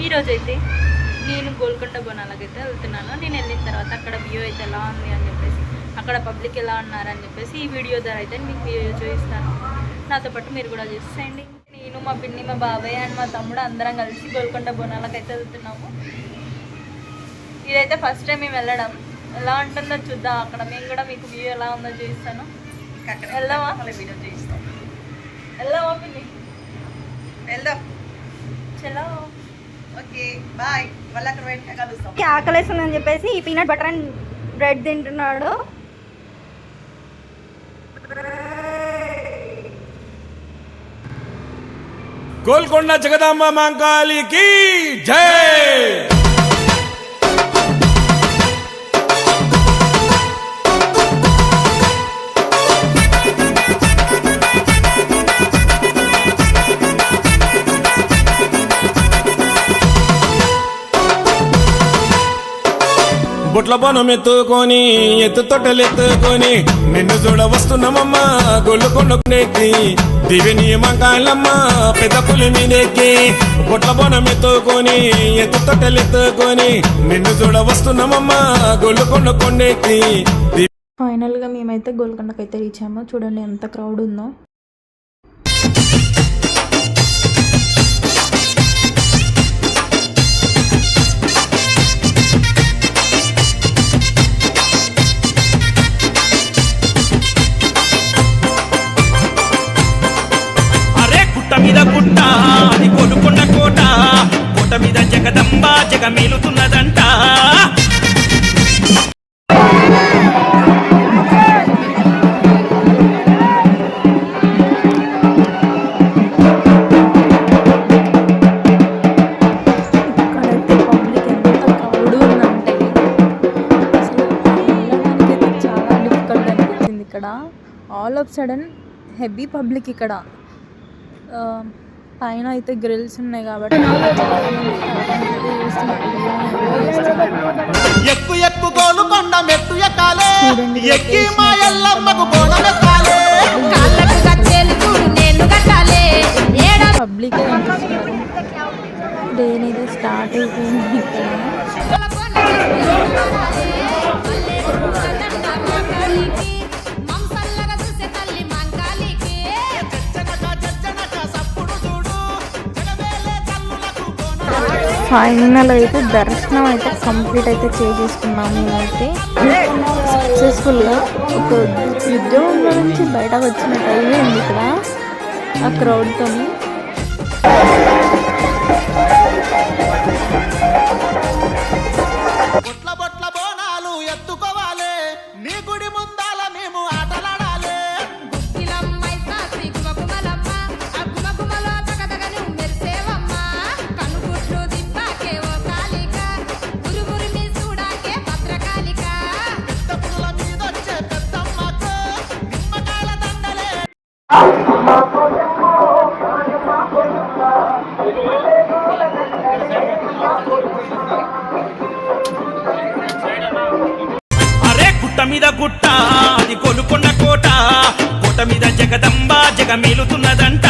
ఈరోజైతే నేను గోల్కొండ బోనాలకైతే వెళ్తున్నాను. నేను వెళ్ళిన తర్వాత అక్కడ వ్యూ అయితే ఎలా ఉంది అని చెప్పేసి, అక్కడ పబ్లిక్ ఎలా ఉన్నారని చెప్పేసి ఈ వీడియో ద్వారా అయితే మీకు వీడియో చూపిస్తాను. నాతో పాటు మీరు కూడా చూసేయండి. నేను, మా పిన్ని, మా బాబాయ్ అండ్ మా తమ్ముడు అందరం కలిసి గోల్కొండ బోనాలకైతే వెళ్తున్నాము. ఇదైతే ఫస్ట్ టైం మేము వెళ్ళడం. ఎలా ఉంటుందో చూద్దాం. అక్కడ మేము కూడా మీకు వ్యూ ఎలా ఉందో చూపిస్తాను. వెళ్దామా? వీడియో చూపిస్తాం. వెళ్దామా పిన్ని? వెళ్దాం. చలో. Okay bye. మళ్ళీ అక్కడ వెంటనే కలుస్తాం. ఆకలేస్తుందని చెప్పేసి ఈ పీనట్ బటర్ అండ్ బ్రెడ్ తింటున్నాడు. గోల్కొండ జగదాంబ మాంకాళికి జై. బొట్ల బొనం ఎత్తుకొని ఎత్తు తొట్టెలెత్తుకొని నిన్ను చూడ వస్తున్నామమ్మా గొల్లుకొండకి దివిని మంకాయలమ్మ పెద్ద పులి మీదెక్కి బొట్ల బొనం ఎత్తుకొని ఎత్తు తొట్టెలెత్తుకొని నిన్ను చూడ వస్తున్నామమ్మా గొల్లుకొండకి. ఫైనల్గా మేమైతే గోల్కొండకైతే రీచ్ అయ్యాము. చూడండి ఎంత క్రౌడ్ ఉందో. మీద గుట్ట అది గోల్కొండ కోట, కోట మీద జగదంబ జగమేలుతున్నదంట. చాలా డిఫికల్ట్ అనిపించింది ఇక్కడ. All of sudden heavy public ఇక్కడ. పైన అయితే గ్రిల్స్ ఉన్నాయి కాబట్టి ఎక్కు ఎక్కు గోల్కొండ మెట్టు ఎక్కాలే, ఎక్కి మా ఎల్లమ్మకు బోనం ఎక్కాలే, కాళ్ళకు గజ్జెలు చూడు నేను కట్టాలే. పబ్లిక్ డే అనేది స్టార్ట్ అయిపోయింది ఇక్కడ. ఫైనల్ అయితే దర్శనం అయితే కంప్లీట్ అయితే చేసేసుకున్నాము. మేమైతే సక్సెస్ఫుల్గా ఒక ఉద్యోగంలో నుంచి బయటకు వచ్చినట్టు అయ్యింది ఇక్కడ ఆ క్రౌడ్తో. బొట్ల బొట్ల బోనాలు ఎత్తుకోవాలి, నీ గుడి ముందాల మేము ఆటలాడాలి. అరే గుట్ట మీద గుట్ట అది గోల్కొండ కోట, కోట మీద జగదంబ జగమేలుతున్నదంట.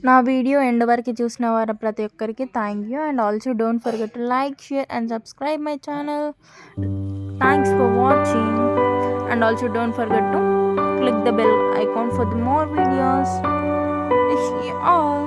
నా వీడియో ఎండ్ వరకు చూసిన వారు ప్రతి ఒక్కరికి thank you. And also don't forget to like, share and subscribe my channel. Thanks for watching. And also don't forget to click the bell icon for the more videos. Wish you all